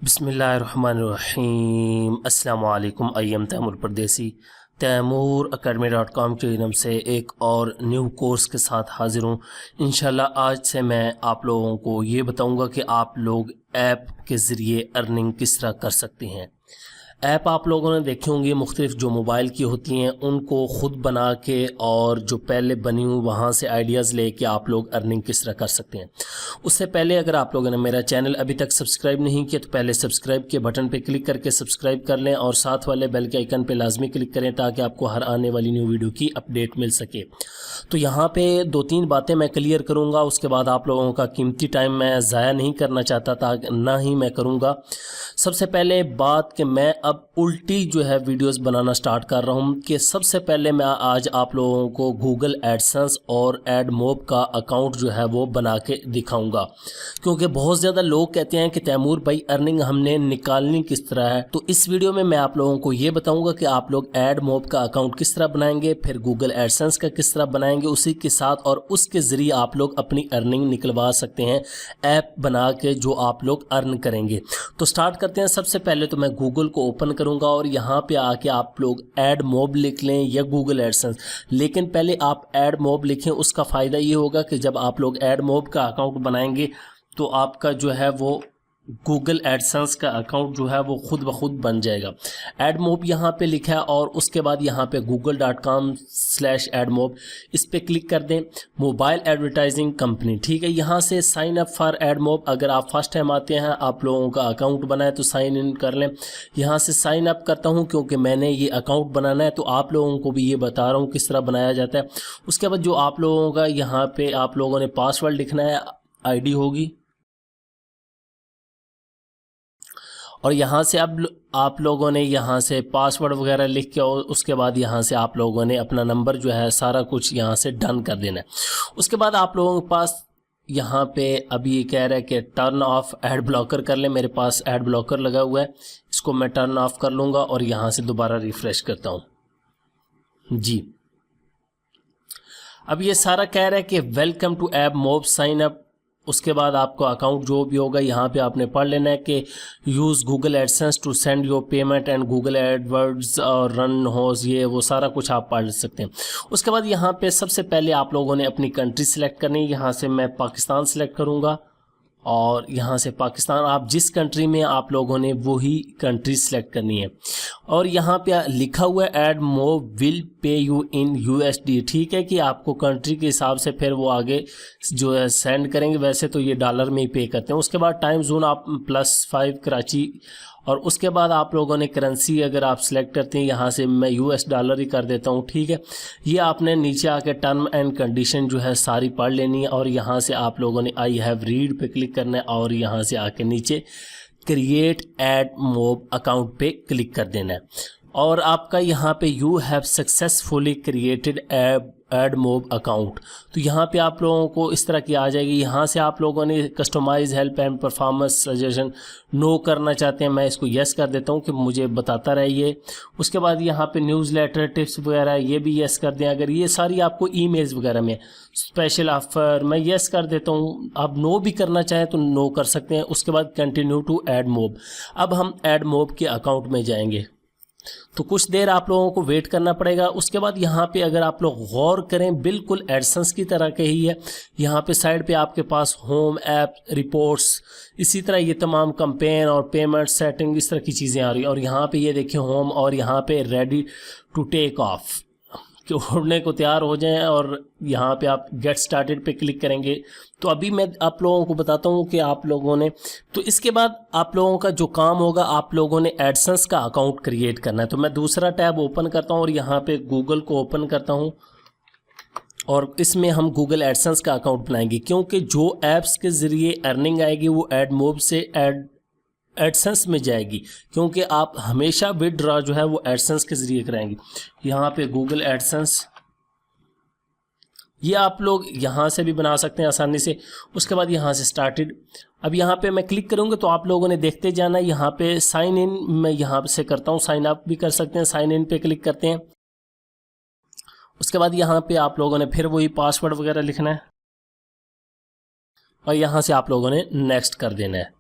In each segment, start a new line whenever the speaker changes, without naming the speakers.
बिस्मिल्लाहिर्रहमानिर्रहीम। अस्सलाम वालेकुम। आई एम तैमूर परदेसी। तैमूर academy.com के नाम से एक और न्यू कोर्स के साथ हाज़िर हूँ। इंशाल्लाह आज से मैं आप लोगों को ये बताऊँगा कि आप लोग ऐप के ज़रिए अर्निंग किस तरह कर सकते हैं। ऐप आप लोगों ने देखी होंगी, मुख्तलिफ़ जो मोबाइल की होती हैं उनको ख़ुद बना के और जो पहले बनी हुई वहाँ से आइडियाज़ ले के आप लोग अर्निंग किस तरह कर सकते हैं। उससे पहले अगर आप लोगों ने मेरा चैनल अभी तक सब्सक्राइब नहीं किया तो पहले सब्सक्राइब के बटन पे क्लिक करके सब्सक्राइब कर लें और साथ वाले बेल के आइकन पे लाजमी क्लिक करें ताकि आपको हर आने वाली न्यू वीडियो की अपडेट मिल सके। तो यहाँ पे दो तीन बातें मैं क्लियर करूँगा, उसके बाद आप लोगों का कीमती टाइम मैं ज़ाया नहीं करना चाहता था, ना ही मैं करूँगा। सबसे पहले बात कि मैं अब उल्टी जो है वीडियोस बनाना स्टार्ट कर रहा हूँ कि सबसे पहले मैं आज आप लोगों को गूगल एडसेंस और एडमोब का अकाउंट जो है वो बना के दिखाऊंगा, क्योंकि बहुत ज़्यादा लोग कहते हैं कि तैमूर भाई अर्निंग हमने निकालनी किस तरह है। तो इस वीडियो में मैं आप लोगों को ये बताऊंगा कि आप लोग एडमोब का अकाउंट किस तरह बनाएंगे, फिर गूगल एडसेंस का किस तरह बनाएंगे उसी के साथ, और उसके ज़रिए आप लोग अपनी अर्निंग निकलवा सकते हैं ऐप बना के जो आप लोग अर्न करेंगे। तो स्टार्ट करते हैं। सबसे पहले तो मैं गूगल को ओपन करूंगा और यहाँ पे आके आप लोग ऐड मोब लिख लें या गूगल एडसेंस, लेकिन पहले आप ऐड मोब लिखें। उसका फ़ायदा ये होगा कि जब आप लोग ऐड मोब का अकाउंट बनाएंगे तो आपका जो है वो गूगल एडसेंस का अकाउंट जो है वो खुद ब खुद बन जाएगा। एडमोब यहाँ पे लिखा है और उसके बाद यहाँ पे google.com/एडमोब इस पे क्लिक कर दें। मोबाइल एडवर्टाइजिंग कंपनी, ठीक है। यहाँ से साइन अप फॉर एडमोब, अगर आप फर्स्ट टाइम आते हैं, आप लोगों का अकाउंट बनाए तो साइन इन कर लें। यहाँ से साइन अप करता हूँ क्योंकि मैंने ये अकाउंट बनाना है, तो आप लोगों को भी ये बता रहा हूँ किस तरह बनाया जाता है। उसके बाद जो आप लोगों का यहाँ पे आप लोगों ने पासवर्ड लिखना है, आईडी होगी, और यहाँ से अब आप लोगों ने यहाँ से पासवर्ड वगैरह लिख के और उसके बाद यहाँ से आप लोगों ने अपना नंबर जो है सारा कुछ यहाँ से डन कर देना है। उसके बाद आप लोगों के पास यहाँ पे अभी ये कह रहा है कि टर्न ऑफ एड ब्लॉकर कर ले। मेरे पास एड ब्लॉकर लगा हुआ है, इसको मैं टर्न ऑफ कर लूँगा और यहाँ से दोबारा रिफ्रेश करता हूँ जी। अब ये सारा कह रहा है कि welcome to app mob sign up. उसके बाद आपको अकाउंट जो भी होगा यहाँ पे आपने पढ़ लेना है कि use Google AdSense to send your payment and Google AdWords और रन होज, ये वो सारा कुछ आप पढ़ सकते हैं। उसके बाद यहाँ पे सबसे पहले आप लोगों ने अपनी कंट्री सेलेक्ट करनी है। यहाँ से मैं पाकिस्तान सेलेक्ट करूँगा और यहाँ से पाकिस्तान, आप जिस कंट्री में आप लोगों ने वही कंट्री सेलेक्ट करनी है। और यहाँ पे लिखा हुआ है add mob will pay you in USD, ठीक है, कि आपको कंट्री के हिसाब से फिर वो आगे जो है सेंड करेंगे। वैसे तो ये डॉलर में ही पे करते हैं। उसके बाद टाइम जोन आप +5 कराची, और उसके बाद आप लोगों ने करेंसी अगर आप सेलेक्ट करते हैं, यहाँ से मैं US डॉलर ही कर देता हूँ, ठीक है। ये आपने नीचे आके टर्म एंड कंडीशन जो है सारी पढ़ लेनी है और यहाँ से आप लोगों ने आई हैव रीड पे क्लिक करना है और यहाँ से आके नीचे क्रिएट ऐड मोब अकाउंट पे क्लिक कर देना है। और आपका यहाँ पे you have successfully created add mob account, तो यहाँ पे आप लोगों को इस तरह की आ जाएगी। यहाँ से आप लोगों ने customise help and performance suggestion know करना चाहते हैं, मैं इसको यस कर देता हूँ कि मुझे बताता रहे ये। उसके बाद यहाँ पे न्यूज़लेटर टिप्स वगैरह ये भी यस कर दें। अगर ये सारी आपको ईमेल्स वगैरह में स्पेशल ऑफर, मैं यस कर देता हूँ। आप नो भी करना चाहें तो नो कर सकते हैं। उसके बाद कंटिन्यू टू ऐड मोब। अब हम ऐड मोब के अकाउंट में जाएंगे तो कुछ देर आप लोगों को वेट करना पड़ेगा। उसके बाद यहाँ पे अगर आप लोग गौर करें, बिल्कुल एडसेंस की तरह के ही है। यहाँ पे साइड पे आपके पास होम, ऐप, रिपोर्ट्स, इसी तरह ये तमाम कैंपेन और पेमेंट सेटिंग इस तरह की चीज़ें आ रही हैं। और यहाँ पे ये देखिए होम, और यहाँ पे रेडी टू टेक ऑफ कि उड़ने को तैयार हो जाएं, और यहाँ पे आप गेट स्टार्टेड पे क्लिक करेंगे। तो अभी मैं आप लोगों को बताता हूँ कि आप लोगों ने, तो इसके बाद आप लोगों का जो काम होगा, आप लोगों ने एडसेंस का अकाउंट क्रिएट करना है। तो मैं दूसरा टैब ओपन करता हूँ और यहाँ पे गूगल को ओपन करता हूँ और इसमें हम गूगल एडसेंस का अकाउंट बनाएंगे, क्योंकि जो ऐप्स के ज़रिए अर्निंग आएगी वो एडमोब से एडसेंस में जाएगी, क्योंकि आप हमेशा विदड्रॉ जो है वो एडसेंस के ज़रिए कराएंगे। यहाँ पे गूगल एडसेंस, ये आप लोग यहाँ से भी बना सकते हैं आसानी से। उसके बाद यहाँ से स्टार्टेड, अब यहाँ पे मैं क्लिक करूँगा तो आप लोगों ने देखते जाना। यहाँ पे साइन इन मैं यहाँ से करता हूँ, साइन अप भी कर सकते हैं। साइन इन पे क्लिक करते हैं। उसके बाद यहाँ पे आप लोगों ने फिर वही पासवर्ड वगैरह लिखना है और यहाँ से आप लोगों ने नेक्स्ट कर देना है।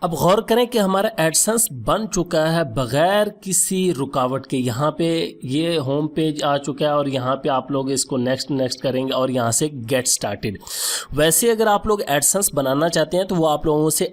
अब गौर करें कि हमारा एडसेंस बन चुका है बगैर किसी रुकावट के। यहाँ पे ये होम पेज आ चुका है और यहाँ पे आप लोग इसको नेक्स्ट करेंगे और यहाँ से गेट स्टार्टेड। वैसे अगर आप लोग एडसेंस बनाना चाहते हैं तो वो आप लोगों से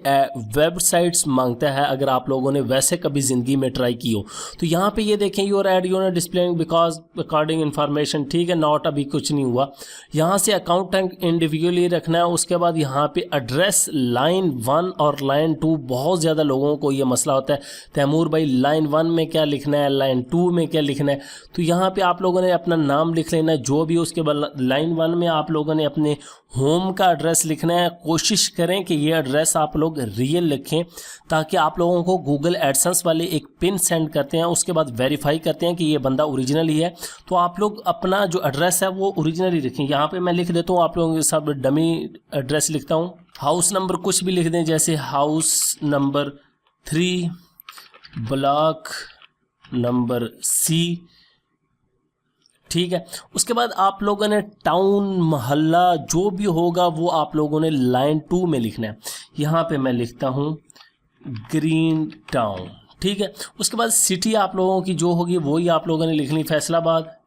वेबसाइट्स मांगता है, अगर आप लोगों ने वैसे कभी ज़िंदगी में ट्राई की हो तो। यहाँ पे ये देखें your add unit displaying because according information, ठीक है, नॉट, अभी कुछ नहीं हुआ। यहाँ से अकाउंट टैग इंडिविजुअली रखना है। उसके बाद यहाँ पे एड्रेस लाइन 1 और लाइन 2, बहुत ज़्यादा लोगों को ये मसला होता है, तैमूर भाई लाइन 1 में क्या लिखना है, लाइन 2 में क्या लिखना है। तो यहाँ पे आप लोगों ने अपना नाम लिख लेना है जो भी। उसके बाद लाइन 1 में आप लोगों ने अपने होम का एड्रेस लिखना है। कोशिश करें कि ये एड्रेस आप लोग रियल लिखें ताकि आप लोगों को गूगल एडसेंस वाले एक पिन सेंड करते हैं, उसके बाद वेरीफाई करते हैं कि ये बंदा ओरिजिनल ही है। तो आप लोग अपना जो एड्रेस है वो ओरिजिनल ही लिखें। यहाँ पे मैं लिख देता हूँ, आप लोगों के सब डमी एड्रेस लिखता हूँ। हाउस नंबर कुछ भी लिख दें, जैसे house number 3 block number C, ठीक है। उसके बाद आप लोगों ने टाउन, मोहल्ला जो भी होगा वो आप लोगों ने लाइन 2 में लिखना है। यहाँ पे मैं लिखता हूँ ग्रीन टाउन, ठीक है। उसके बाद सिटी आप लोगों की जो होगी वही आप लोगों ने लिखनी, फैसलाबाद,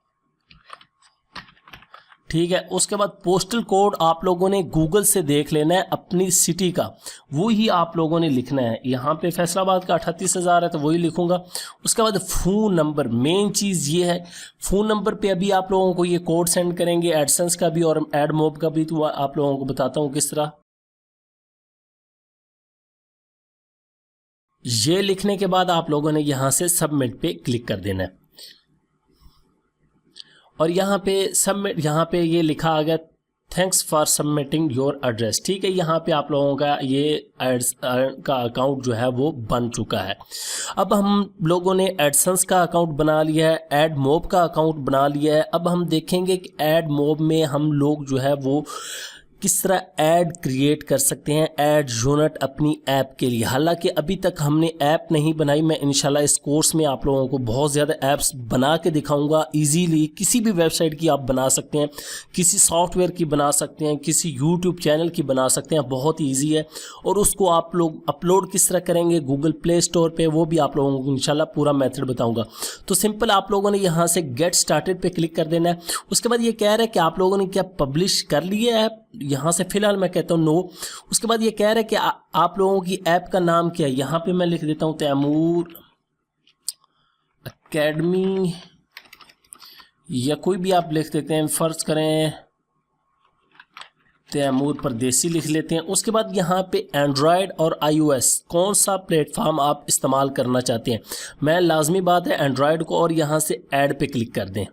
ठीक है। उसके बाद पोस्टल कोड आप लोगों ने गूगल से देख लेना है अपनी सिटी का, वो ही आप लोगों ने लिखना है। यहाँ पे फैसलाबाद का 38,000 है तो वही लिखूंगा। उसके बाद फ़ोन नंबर, मेन चीज़ ये है, फ़ोन नंबर पे अभी आप लोगों को ये कोड सेंड करेंगे एडसेंस का भी और एडमोब का भी, तो आप लोगों को बताता हूँ किस तरह। ये लिखने के बाद आप लोगों ने यहाँ से सबमिट पे क्लिक कर देना है और यहाँ पे सबमिट, यहाँ पे ये लिखा आ गया thanks for submitting your address, ठीक है। यहाँ पे आप लोगों का ये एड्स का अकाउंट जो है वो बन चुका है। अब हम लोगों ने एडसेंस का अकाउंट बना लिया है, एडमोब का अकाउंट बना लिया है। अब हम देखेंगे कि एडमोब में हम लोग जो है वो किस तरह ऐड क्रिएट कर सकते हैं, ऐड यूनिट अपनी ऐप के लिए। हालांकि अभी तक हमने ऐप नहीं बनाई, मैं इंशाल्लाह इस कोर्स में आप लोगों को बहुत ज़्यादा ऐप्स बना के दिखाऊंगा। इजीली किसी भी वेबसाइट की आप बना सकते हैं, किसी सॉफ्टवेयर की बना सकते हैं, किसी यूट्यूब चैनल की बना सकते हैं, बहुत ईजी है। और उसको आप लोग अपलोड किस तरह करेंगे गूगल प्ले स्टोर पर, वो भी आप लोगों को इंशाल्लाह पूरा मेथड बताऊँगा। तो सिंपल आप लोगों ने यहाँ से गेट स्टार्टेड पर क्लिक कर देना है। उसके बाद ये कह रहा है कि आप लोगों ने क्या पब्लिश कर लिया है, यहाँ से फिलहाल मैं कहता हूँ नो। उसके बाद ये कह रहा है कि आप लोगों की ऐप का नाम क्या है। यहाँ पे मैं लिख देता हूँ तैमूर एकेडमी, या कोई भी आप लिख देते हैं, फर्ज करें तैमूर परदेसी लिख लेते हैं। उसके बाद यहाँ पे एंड्रॉयड और iOS कौन सा प्लेटफॉर्म आप इस्तेमाल करना चाहते हैं, मैं लाजमी बात है एंड्रॉयड को, और यहाँ से ऐड पे क्लिक कर दें।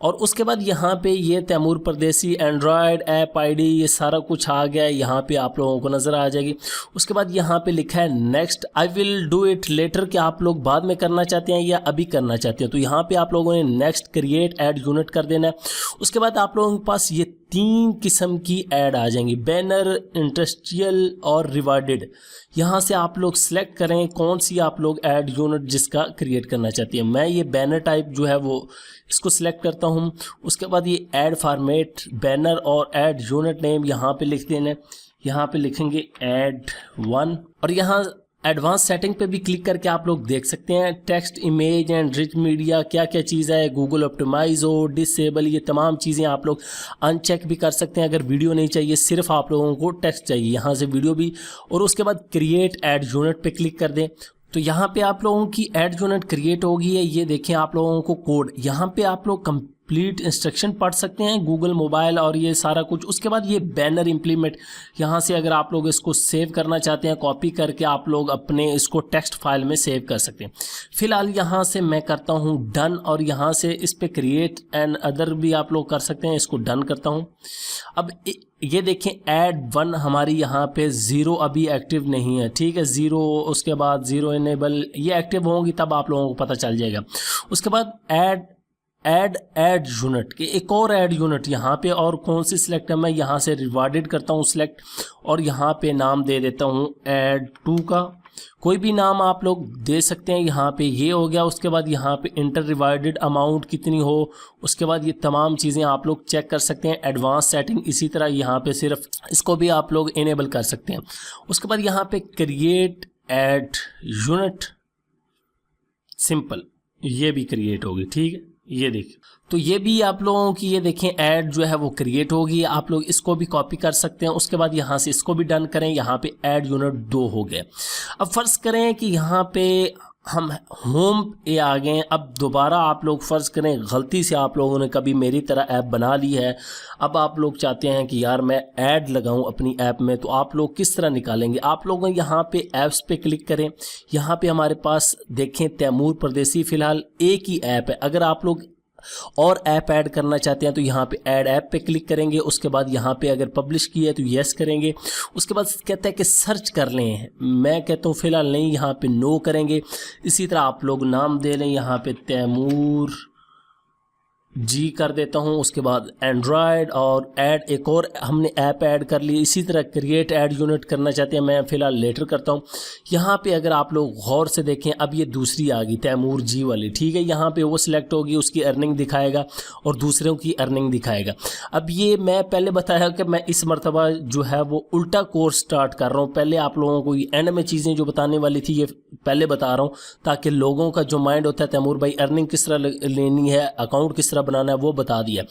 और उसके बाद यहाँ पे ये तैमूर परदेसी एंड्रॉयड ऐप आईडी ये सारा कुछ आ गया है, यहाँ पे आप लोगों को नज़र आ जाएगी। उसके बाद यहाँ पे लिखा है next, I will do it later, कि आप लोग बाद में करना चाहते हैं या अभी करना चाहते हैं। तो यहाँ पे आप लोगों ने नेक्स्ट क्रिएट ऐड यूनिट कर देना है। उसके बाद आप लोगों के पास ये 3 किस्म की ऐड आ जाएंगी, बैनर, इंडस्ट्रियल और रिवार्डेड। यहाँ से आप लोग सेलेक्ट करें कौन सी आप लोग ऐड यूनिट जिसका क्रिएट करना चाहती है। मैं ये बैनर टाइप जो है वो इसको सिलेक्ट करता हूँ। उसके बाद ये ऐड फॉर्मेट, बैनर और ऐड यूनिट नेम यहाँ पे लिख देना। यहाँ पे लिखेंगे ऐड 1 और यहाँ एडवांस सेटिंग पे भी क्लिक करके आप लोग देख सकते हैं text, image and rich media क्या क्या चीज़ है, गूगल ऑप्टिमाइज हो, डिसेबल, ये तमाम चीज़ें आप लोग अनचेक भी कर सकते हैं। अगर वीडियो नहीं चाहिए, सिर्फ आप लोगों को टेक्स्ट चाहिए, यहाँ से वीडियो भी। और उसके बाद क्रिएट ऐड यूनिट पे क्लिक कर दें तो यहाँ पे आप लोगों की ऐड यूनिट क्रिएट होगी है। ये देखें आप लोगों को कोड, यहाँ पे आप लोग कंप्लीट इंस्ट्रक्शन पढ़ सकते हैं गूगल मोबाइल और ये सारा कुछ। उसके बाद ये बैनर इम्प्लीमेंट, यहाँ से अगर आप लोग इसको सेव करना चाहते हैं कॉपी करके आप लोग अपने इसको टेक्स्ट फाइल में सेव कर सकते हैं। फिलहाल यहाँ से मैं करता हूँ डन और यहाँ से इस पे क्रिएट एंड अदर भी आप लोग कर सकते हैं, इसको डन करता हूँ। अब ये देखें ऐड 1 हमारी यहाँ पे 0 अभी एक्टिव नहीं है, ठीक है, 0, उसके बाद 0 इनेबल, ये एक्टिव होंगी तब आप लोगों को पता चल जाएगा। उसके बाद ऐड ऐड यूनिट के एक और ऐड यूनिट यहाँ पे, और कौन सी सिलेक्ट है, मैं यहाँ से रिवार्डेड करता हूँ सिलेक्ट, और यहाँ पे नाम दे देता हूँ ऐड 2 का। कोई भी नाम आप लोग दे सकते हैं। यहाँ पे ये हो गया। उसके बाद यहाँ पे इंटर रिवार्डेड अमाउंट कितनी हो, उसके बाद ये तमाम चीज़ें आप लोग चेक कर सकते हैं। एडवांस सेटिंग इसी तरह यहाँ पे सिर्फ इसको भी आप लोग इनेबल कर सकते हैं। उसके बाद यहाँ पे क्रिएट ऐड यूनिट सिंपल, ये भी क्रिएट होगी। ठीक है, ये देखिए, तो ये भी आप लोगों की ये देखें ऐड जो है वो क्रिएट होगी। आप लोग इसको भी कॉपी कर सकते हैं। उसके बाद यहाँ से इसको भी डन करें। यहाँ पे ऐड यूनिट 2 हो गए। अब फर्ज करें कि यहाँ पे हम होम पे आ गए। अब दोबारा आप लोग फ़र्ज़ करें गलती से आप लोगों ने कभी मेरी तरह ऐप बना ली है। अब आप लोग चाहते हैं कि यार मैं ऐड लगाऊं अपनी ऐप में, तो आप लोग किस तरह निकालेंगे? आप लोग यहाँ पे ऐप्स पे क्लिक करें। यहाँ पे हमारे पास देखें तैमूर परदेसी फ़िलहाल एक ही ऐप है। अगर आप लोग और ऐप ऐड करना चाहते हैं तो यहाँ पे ऐड ऐप पे क्लिक करेंगे। उसके बाद यहाँ पे अगर पब्लिश की है तो यस करेंगे। उसके बाद कहता है कि सर्च कर लें, मैं कहता हूँ फ़िलहाल नहीं, यहाँ पे नो करेंगे। इसी तरह आप लोग नाम दे लें, यहाँ पे तैमूर जी कर देता हूँ। उसके बाद एंड्रॉयड और ऐड एक और हमने ऐप ऐड कर ली। इसी तरह क्रिएट ऐड यूनिट करना चाहते हैं, मैं फ़िलहाल लेटर करता हूँ। यहाँ पे अगर आप लोग गौर से देखें, अब ये दूसरी आ गई तैमूर जी वाली। ठीक है, यहाँ पे वो सिलेक्ट होगी, उसकी अर्निंग दिखाएगा और दूसरों की अर्निंग दिखाएगा। अब ये मैं पहले बताया कि मैं इस मरतबा जो है वो उल्टा कोर्स स्टार्ट कर रहा हूँ। पहले आप लोगों को ये एंड में चीज़ें जो बताने वाली थी ये पहले बता रहा हूँ, ताकि लोगों का जो माइंड होता है तैमूर भाई अर्निंग किस तरह लेनी है, अकाउंट किस तरह बनाना है, वो बता दिया।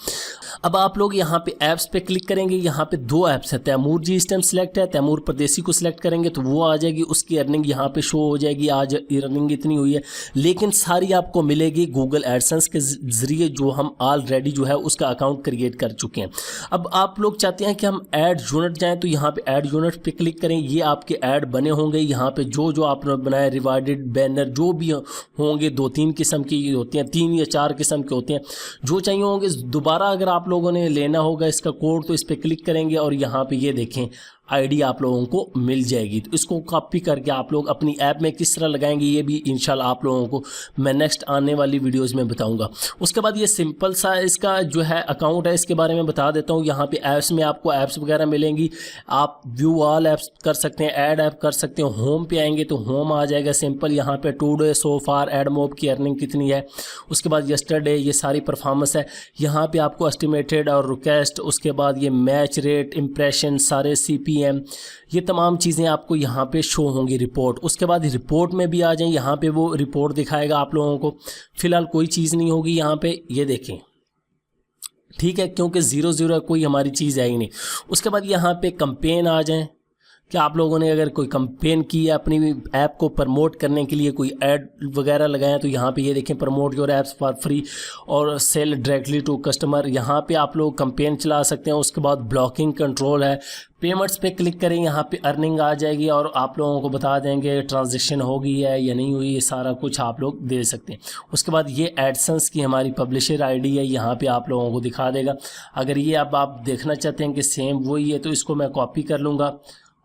अब आप लोग यहाँ पे ऐप्स पे क्लिक करेंगे। यहाँ पे 2 ऐप्स है, तैमूर जी इस टाइम सिलेक्ट है। तैमूर परदेसी को सिलेक्ट करेंगे तो वो आ जाएगी, उसकी अर्निंग यहाँ पे शो हो जाएगी। आज अर्निंग इतनी हुई है, लेकिन सारी आपको मिलेगी गूगल एडसेंस के जरिए, जो हम ऑलरेडी जो है उसका अकाउंट क्रिएट कर चुके हैं। अब आप लोग चाहते हैं कि हम ऐड यूनिट जाएँ, तो यहाँ पे ऐड यूनिट पे क्लिक करें। ये आपके ऐड बने होंगे। यहाँ पे जो जो आपने बनाया रिवार्डेड बैनर जो भी होंगे, 2-3 किस्म की होती हैं, 3 या 4 किस्म के होते हैं, जो चाहिए होंगे। दोबारा अगर आप लोगों ने लेना होगा इसका कोड, तो इस पर क्लिक करेंगे और यहाँ पे ये देखें आईडी आप लोगों को मिल जाएगी। तो इसको कॉपी करके आप लोग अपनी ऐप में किस तरह लगाएंगे, ये भी इंशाल्लाह आप लोगों को मैं नेक्स्ट आने वाली वीडियोस में बताऊंगा। उसके बाद ये सिंपल सा इसका जो है अकाउंट है, इसके बारे में बता देता हूँ। यहाँ पे ऐप्स में आपको ऐप्स वगैरह मिलेंगी। आप व्यू ऑल ऐप्स कर सकते हैं, ऐड ऐप कर सकते हैं। होम पे आएंगे तो होम आ जाएगा सिंपल। यहाँ पे टुडे, सो फार, एड मोब की अर्निंग कितनी है। उसके बाद यस्टरडे, ये सारी परफॉर्मेंस है। यहाँ पे आपको एस्टिमेटेड और रिक्वेस्ट, उसके बाद ये मैच रेट, इंप्रेशन, सारे CPM, ये तमाम चीज़ें आपको यहाँ पे शो होंगी। रिपोर्ट, उसके बाद रिपोर्ट में भी आ जाएं, यहाँ पे वो रिपोर्ट दिखाएगा आप लोगों को। फिलहाल कोई चीज़ नहीं होगी यहाँ पे, ये देखें। ठीक है, क्योंकि 0 कोई हमारी चीज़ है ही नहीं। उसके बाद यहाँ पे कंपेन आ जाएं कि आप लोगों ने अगर कोई कंपेन की है अपनी ऐप को प्रमोट करने के लिए, कोई ऐड वगैरह लगाएं, तो यहाँ पे ये देखें promote your apps for free और सेल डायरेक्टली टू कस्टमर। यहाँ पे आप लोग कंपेन चला सकते हैं। उसके बाद ब्लॉकिंग कंट्रोल है। पेमेंट्स पे क्लिक करें, यहाँ पे अर्निंग आ जाएगी और आप लोगों को बता देंगे ट्रांजैक्शन हो गई है या नहीं हुई, ये सारा कुछ आप लोग दे सकते हैं। उसके बाद ये एडसेंस की हमारी पब्लिशर आईडी है, यहाँ पे आप लोगों को दिखा देगा। अगर ये अब आप देखना चाहते हैं कि सेम वही है, तो इसको मैं कॉपी कर लूँगा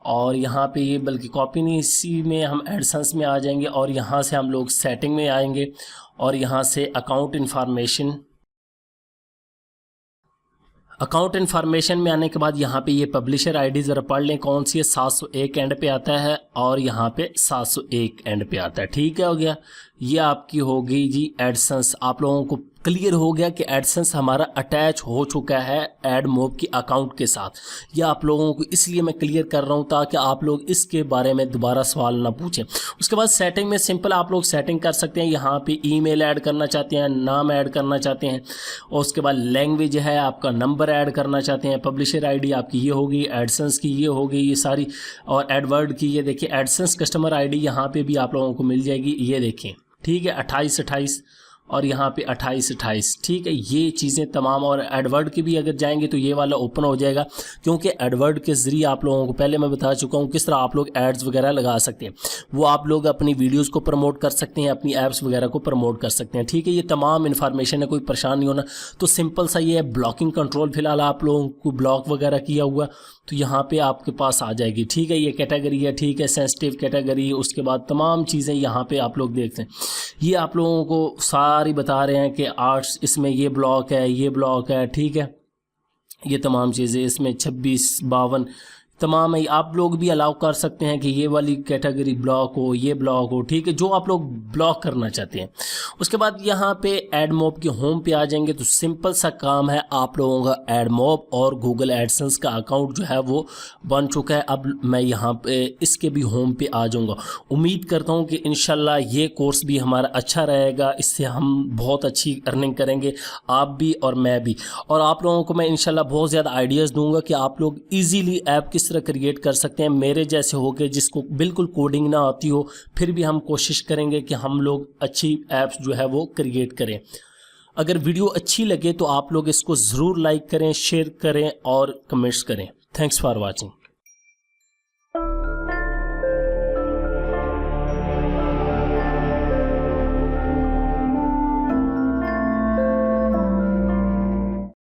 और यहाँ पे ये, बल्कि कॉपी नहीं, इसी में हम एडसेंस में आ जाएंगे और यहाँ से हम लोग सेटिंग में आएंगे और यहाँ से अकाउंट इन्फॉर्मेशन में आने के बाद यहाँ पे ये पब्लिशर आईडी ज़रा पढ़ लें कौन सी है। 701 एंड पे आता है और यहाँ पे 701 एंड पे आता है। ठीक है, हो गया। ये आपकी हो गई जी एडसेंस। आप लोगों को क्लियर हो गया कि एडसेंस हमारा अटैच हो चुका है एड मोब की अकाउंट के साथ। ये आप लोगों को इसलिए मैं क्लियर कर रहा हूँ ताकि आप लोग इसके बारे में दोबारा सवाल ना पूछें। उसके बाद सेटिंग में सिंपल आप लोग सेटिंग कर सकते हैं। यहाँ पे ईमेल ऐड करना चाहते हैं, नाम ऐड करना चाहते हैं, और उसके बाद लैंग्वेज है, आपका नंबर ऐड करना चाहते हैं, पब्लिशर आईडी आपकी ये होगी, एडसेंस की ये होगी, ये सारी, और एडवर्ड की ये देखिए एडसेंस कस्टमर आईडी यहाँ पे भी आप लोगों को मिल जाएगी। ये देखें, ठीक है, 28 और यहाँ पे 28। ठीक है, ये चीज़ें तमाम। और एडवर्ड की भी अगर जाएंगे तो ये वाला ओपन हो जाएगा, क्योंकि एडवर्ड के ज़रिए आप लोगों को पहले मैं बता चुका हूँ किस तरह आप लोग एड्स वगैरह लगा सकते हैं। वो आप लोग अपनी वीडियोस को प्रमोट कर सकते हैं, अपनी ऐप्स वगैरह को प्रमोट कर सकते हैं। ठीक है, ये तमाम इन्फॉर्मेशन है, कोई परेशान नहीं होना। तो सिंपल सा ये है ब्लॉकिंग कंट्रोल। फिलहाल आप लोगों को ब्लॉक वगैरह किया हुआ तो यहाँ पे आपके पास आ जाएगी। ठीक है, ये कैटेगरी है, ठीक है, सेंसिटिव कैटेगरी। उसके बाद तमाम चीज़ें यहाँ पे आप लोग देखते हैं। ये आप लोगों को सारी बता रहे हैं कि आर्ट्स इसमें ये ब्लॉक है, ये ब्लॉक है, ठीक है, ये तमाम चीज़ें इसमें 26, 52 तमाम है। आप लोग भी अलाउ कर सकते हैं कि ये वाली कैटेगरी ब्लॉक हो, ये ब्लॉक हो, ठीक है, जो आप लोग ब्लॉक करना चाहते हैं। उसके बाद यहाँ पे एड मॉब की होम पे आ जाएंगे तो सिंपल सा काम है, आप लोगों का एड मॉब और गूगल एडसेंस का अकाउंट जो है वो बन चुका है। अब मैं यहाँ पे इसके भी होम पे आ जाऊँगा। उम्मीद करता हूँ कि इंशाल्लाह ये कोर्स भी हमारा अच्छा रहेगा, इससे हम बहुत अच्छी अर्निंग करेंगे, आप भी और मैं भी। और आप लोगों को मैं इंशाल्लाह बहुत ज़्यादा आइडियाज़ दूंगा कि आप लोग ईजीली ऐप किस तरह क्रिएट कर सकते हैं। मेरे जैसे हो के जिसको बिल्कुल कोडिंग ना आती हो, फिर भी हम कोशिश करेंगे कि हम लोग अच्छी ऐप्स जो है वो क्रिएट करें। अगर वीडियो अच्छी लगे तो आप लोग इसको ज़रूर लाइक करें, शेयर करें और कमेंट्स करें। Thanks for watching.